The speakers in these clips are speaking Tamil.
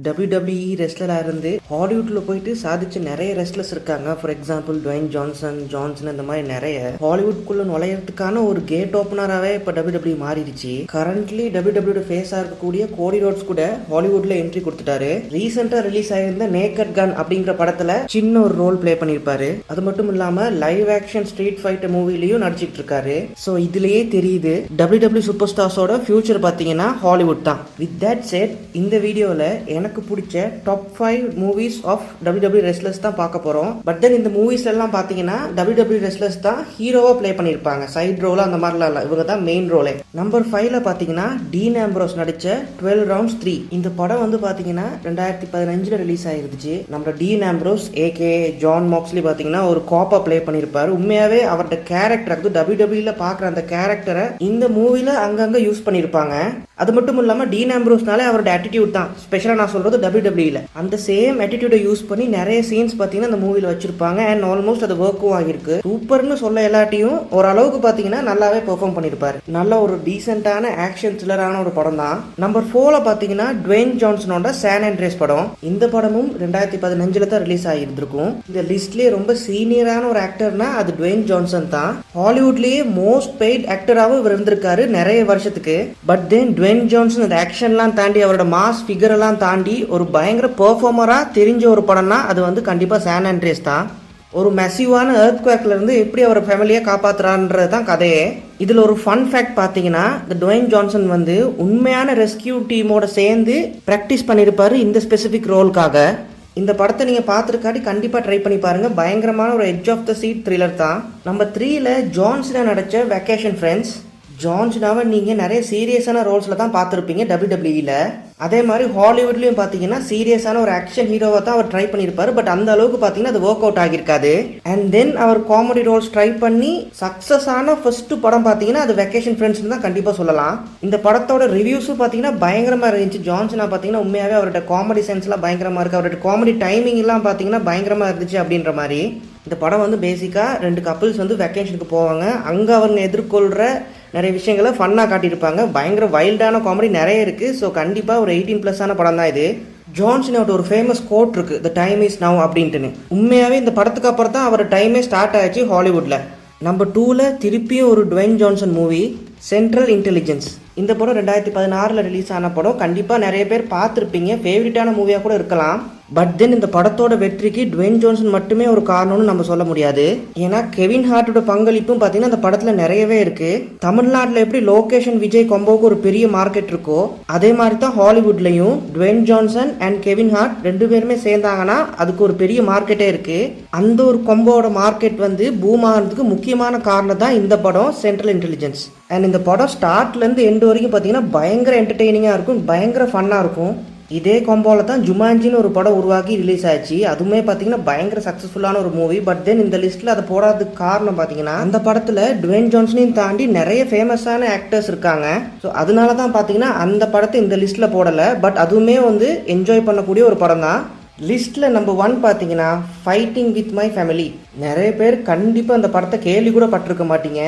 WWE ரெஸ்லராக இருந்து ஹாலிவுட்டில் போயிட்டு சாதிச்ச நிறைய ரெஸ்லர்ஸ் இருக்காங்க. ஃபார் எக்ஸாம்பிள் டுவைன் ஜான்சன் இந்த மாதிரி நிறைய ஹாலிவுட்குள்ள நுழையறதுக்கான ஒரு கேட் ஓப்பனராகவே இப்போ WWE மாறிடுச்சு. கரண்ட்லி WWE ஃபேஸாக இருக்கக்கூடிய கோடி ரோட்ஸ் கூட ஹாலிவுட்ல என்ட்ரி கொடுத்துட்டாரு. ரீசெண்டாக ரிலீஸ் ஆயிருந்த நேக்கட் கன் அப்படிங்கிற படத்தில் சின்ன ஒரு ரோல் பிளே பண்ணியிருப்பாரு. அது மட்டும் இல்லாமல் லைவ் ஆக்ஷன் ஸ்ட்ரீட் ஃபைட்டர் மூவிலையும் நடிச்சிட்டு இருக்காரு. ஸோ இதுலயே தெரியுது WWE சூப்பர் ஸ்டார்ஸோட ஃபியூச்சர் பார்த்தீங்கன்னா ஹாலிவுட் தான். வித் தட் செட் இந்த வீடியோவில் எனக்கு பிடிச்ச top 5 movies of WWE wrestlers தான் பார்க்க போறோம். பட் தென் இந்த மூவிஸ் எல்லாம் பார்த்தீங்கன்னா WWE ரெஸ்லர்ஸ் தான் ஹீரோவா பிளே பண்ணியிருப்பாங்க. சைட் ரோல் அந்த மாதிரிலாம் இல்லை, இவங்க தான் மெயின் ரோலே. நம்பர் 5ல பார்த்தீங்கன்னா டீன் ஆம்ப்ரோஸ் நடிச்ச 12 ரவுண்ட்ஸ் 3. இந்த படம் வந்து பார்த்தீங்கன்னா 2015 ரிலீஸ் ஆயிருந்துச்சு. நம்ம டீன் ஆம்ப்ரோஸ் ஏகே ஜான் மாக்ஸ்லி பார்த்தீங்கன்னா ஒரு காப்பா பிளே பண்ணியிருப்பாரு. உண்மையாவே அவரோட கேரக்டர் WWEல பார்க்குற அந்த கேரக்டரை இந்த மூவில அங்கங்க யூஸ் பண்ணியிருப்பாங்க. அது மட்டும் இல்லாமல் டீன் ஆம்ப்ரோஸ்னாலே அவரோட ஆட்டிடியூட் தான் ஸ்பெஷலாக நான் சொல்றது WWEல அந்த சேம் ஆட்டிடியூடை யூஸ் பண்ணி நிறைய சீன்ஸ் பார்த்தீங்கன்னா அந்த மூவில வச்சிருப்பாங்க. அண்ட் ஆல்மோஸ்ட் அது ஒர்க்கும் ஆகிருக்கு. சூப்பர்னு சொல்ல எல்லாத்தையும் ஓரளவுக்கு பார்த்தீங்கன்னா நல்லாவே பெர்ஃபார்ம் பண்ணியிருப்பாரு. நல்ல ஒரு டீசென்டான ஆக்ஷன் த்ரில்லரான ஒரு படம் தான். நம்பர் 4ல பார்த்தீங்கன்னா டுவைன் ஜான்சனோட சான் ஆண்ட்ரேஸ் படம். இந்த படமும் 2015 தான் ரிலீஸ் ஆகியிருந்திருக்கும். இந்த லிஸ்ட்லேயே ரொம்ப சீனியரான ஒரு ஆக்டர்னா அது டுவைன் ஜான்சன் தான். ஹாலிவுட்லேயே மோஸ்ட் பெய்ட் ஆக்டராகவும் இவர் இருந்திருக்காரு நிறைய வருஷத்துக்கு. பட் தென் டுவைன் ஜான்சன் அந்த ஆக்ஷன்லாம் தாண்டி அவரோட மாஸ் ஃபிகர் எல்லாம் தாண்டி ஒரு பயங்கர பெர்ஃபார்மரா தெரிஞ்ச ஒரு படம்னா அது வந்து கண்டிப்பா சான் ஆண்ட்ரேஸ் தான். ஒரு மெசிவான எர்த்குவேக்ல இருந்து எப்படி அவர் ஃபேமிலியை காப்பாத்துறான்றது தான் கதையே. இதுல ஒரு ஃபன் ஃபேக்ட் பாத்தீங்கன்னா இந்த டுவைன் ஜான்சன் வந்து உண்மையான ரெஸ்கியூ டீமோட சேர்ந்து பிராக்டிஸ் பண்ணிருப்பாரு இந்த ஸ்பெசிபிக் ரோலுக்காக. இந்த படத்தை நீங்க பார்த்துருக்காட்டி கண்டிப்பா ட்ரை பண்ணி பாருங்க. பயங்கரமான ஒரு edge of the seat thriller தான். நம்பர் 3ல ஜான்சனா நடிச்ச வெக்கேஷன் ஃப்ரெண்ட்ஸ். ஜான்சனாவை நீங்கள் நிறைய சீரியஸான ரோல்ஸில் தான் பார்த்துருப்பீங்க WWEல. அதே மாதிரி ஹாலிவுட்லேயும் பார்த்தீங்கன்னா சீரியஸான ஒரு ஆக்ஷன் ஹீரோவை தான் அவர் ட்ரை பண்ணியிருப்பாரு. பட் அந்த அளவுக்கு பார்த்தீங்கன்னா அது ஒர்க் அவுட் ஆகியிருக்காது. அண்ட் தென் அவர் காமெடி ரோல்ஸ் ட்ரை பண்ணி சக்ஸஸ் ஆன ஃபர்ஸ்ட் படம் பார்த்தீங்கன்னா அது வெக்கேஷன் ஃப்ரெண்ட்ஸ்னு தான் கண்டிப்பாக சொல்லலாம். இந்த படத்தோட ரிவ்யூஸும் பார்த்தீங்கன்னா பயங்கரமாக இருந்துச்சு. ஜான்சனா பார்த்தீங்கன்னா உண்மையாகவே அவரோட காமெடி சென்ஸ்லாம் பயங்கரமாக இருக்குது. அவரோட காமெடி டைமிங் எல்லாம் பார்த்தீங்கன்னா பயங்கரமாக இருந்துச்சு அப்படின்ற மாதிரி. இந்த படம் வந்து பேசிக்காக 2 கப்பிள்ஸ் வந்து வெக்கேஷனுக்கு போவாங்க. அங்கே அவங்க எதிர்கொள்கிற நிறைய விஷயங்களை ஃபன்னாக காட்டியிருப்பாங்க. பயங்கர வைல்டான காமெடி நிறைய இருக்குது. ஸோ கண்டிப்பாக ஒரு 18+ படம் தான் இது. ஜான்சனோட ஒரு ஃபேமஸ் கோட் இருக்குது, த டைம் இஸ் நவ் அப்படின்ட்டுன்னு. உண்மையாகவே இந்த படத்துக்கு அப்புறம் தான் அவர் டைமே ஸ்டார்ட் ஆயிடுச்சு ஹாலிவுட்டில். நம்பர் 2ல திருப்பியும் ஒரு Dwayne Johnson movie central intelligence. இந்த படம் 2016 ரிலீஸ் ஆன படம். கண்டிப்பாக நிறைய பேர் பார்த்துருப்பீங்க. ஃபேவரட்டான மூவியாக கூட இருக்கலாம். பட் தென் இந்த படத்தோட வெற்றிக்கு டுவைன் ஜான்சன் மட்டுமே ஒரு காரணம்னு நம்ம சொல்ல முடியாது. ஏன்னா கெவின் ஹார்ட்டோட பங்களிப்பும் பார்த்தீங்கன்னா அந்த படத்தில் நிறையவே இருக்கு. தமிழ்நாட்டில் எப்படி லோகேஷன் விஜய் கொம்போவுக்கு ஒரு பெரிய மார்க்கெட் இருக்கோ அதே மாதிரி தான் ஹாலிவுட்லையும் Dwayne Johnson and Kevin Hart 2 பேருமே சேர்ந்தாங்கன்னா அதுக்கு ஒரு பெரிய மார்க்கெட்டே இருக்கு. அந்த ஒரு கொம்போட மார்க்கெட் வந்து பூம் ஆகிறதுக்கு முக்கியமான காரணம் தான் இந்த படம் சென்ட்ரல் இன்டெலிஜென்ஸ். அண்ட் இந்த படம் ஸ்டார்ட்லேருந்து எண்டு வரைக்கும் பார்த்தீங்கன்னா பயங்கர என்டர்டெய்னிங்காக இருக்கும், பயங்கர ஃபன்னாக இருக்கும். இதே கொம்போல தான் ஜுமான்ஜின்னு ஒரு படம் உருவாக்கி ரிலீஸ் ஆச்சு. அதுவுமே பார்த்தீங்கன்னா பயங்கர சக்ஸஸ்ஃபுல்லான ஒரு மூவி. பட் தென் இந்த லிஸ்ட்டில் அதை போடாததுக்கு காரணம் பார்த்தீங்கன்னா அந்த படத்தில் டுவைன் ஜான்சனையும் தாண்டி நிறைய ஃபேமஸான ஆக்டர்ஸ் இருக்காங்க. ஸோ அதனால தான் பார்த்தீங்கன்னா அந்த படத்தை இந்த லிஸ்ட்டில் போடலை. பட் அதுவுமே வந்து என்ஜாய் பண்ணக்கூடிய ஒரு படம் தான். லிஸ்ட்டில் நம்பர் 1 பார்த்தீங்கன்னா ஃபைட்டிங் வித் மை ஃபேமிலி. நிறைய பேர் கண்டிப்பாக அந்த படத்தை கேள்வி கூட பட்டிருக்க மாட்டீங்க.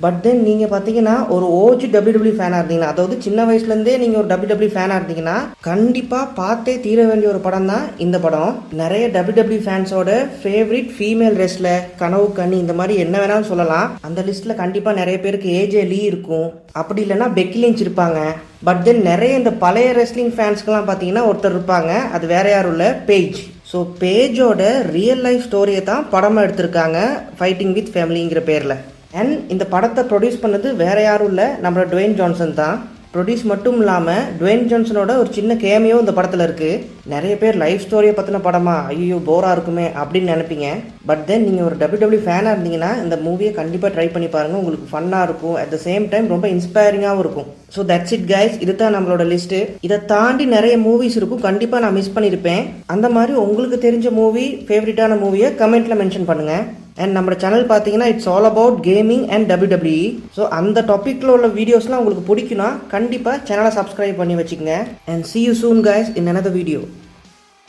பட் தென் நீங்கள் பார்த்தீங்கன்னா ஒரு ஓஜி WWE ஃபேனாக இருந்தீங்கன்னா, அதாவது சின்ன வயசுலேருந்தே நீங்கள் ஒரு WWE ஃபேனாக இருந்தீங்கன்னா கண்டிப்பாக பார்த்தே தீர வேண்டிய ஒரு படம் தான் இந்த படம். நிறைய WWE ஃபேன்ஸோட ஃபேவரட் ஃபீமேல் ரெஸ்லர் கனவு கண்ணி இந்த மாதிரி என்ன வேணாலும் சொல்லலாம். அந்த லிஸ்ட்டில் கண்டிப்பாக நிறைய பேருக்கு ஏஜே லீ இருக்கும், அப்படி இல்லைன்னா பெக்கி லிஞ்ச் இருப்பாங்க. பட் தென் நிறைய இந்த பழைய ரெஸ்லிங் ஃபேன்ஸ்க்கெல்லாம் பார்த்தீங்கன்னா ஒருத்தர் இருப்பாங்க, அது வேற யாரும் இல்லை, பேஜ். ஸோ பேஜோட ரியல் லைஃப் ஸ்டோரியை தான் படமாக எடுத்திருக்காங்க ஃபைட்டிங் வித் ஃபேமிலிங்கிற பேரில். அண்ட் இந்த படத்தை ப்ரொடியூஸ் பண்ணது வேற யாரும் இல்லை, நம்மளோட டுவைன் ஜான்சன் தான். ப்ரொடியூஸ் மட்டும் இல்லாமல் டுவைன் ஜான்சனோட ஒரு சின்ன கேமியோ இந்த படத்தில் இருக்குது. நிறைய பேர் லைஃப் ஸ்டோரியை பற்றின படமா ஐயோ போராக இருக்குமே அப்படின்னு நினைப்பீங்க. பட் தென் நீங்கள் ஒரு WWE ஃபேனாக இருந்தீங்கன்னா இந்த மூவியை கண்டிப்பாக ட்ரை பண்ணி பாருங்கள். உங்களுக்கு ஃபன்னாக இருக்கும், அட் த சேம் டைம் ரொம்ப இன்ஸ்பைரிங்காகவும் இருக்கும். ஸோ தட்ஸ் இட் கைஸ், இதுதான் நம்மளோட லிஸ்ட்டு. இதை தாண்டி நிறைய மூவிஸ் இருக்கும், கண்டிப்பாக நான் மிஸ் பண்ணியிருப்பேன். அந்த மாதிரி உங்களுக்கு தெரிஞ்ச மூவி ஃபேவரட்டான மூவியை கமெண்ட்டில் மென்ஷன் பண்ணுங்கள். அண்ட் நம்ம சேனல் பார்த்தீங்கன்னா it's all about gaming and WWE. So அந்த டாப்பிக்கில் உள்ள வீடியோஸ்லாம் உங்களுக்கு பிடிக்குன்னா கண்டிப்பாக சேனலை சப்ஸ்கிரைப் பண்ணி வச்சுக்கோங்க. And see you soon guys in another video.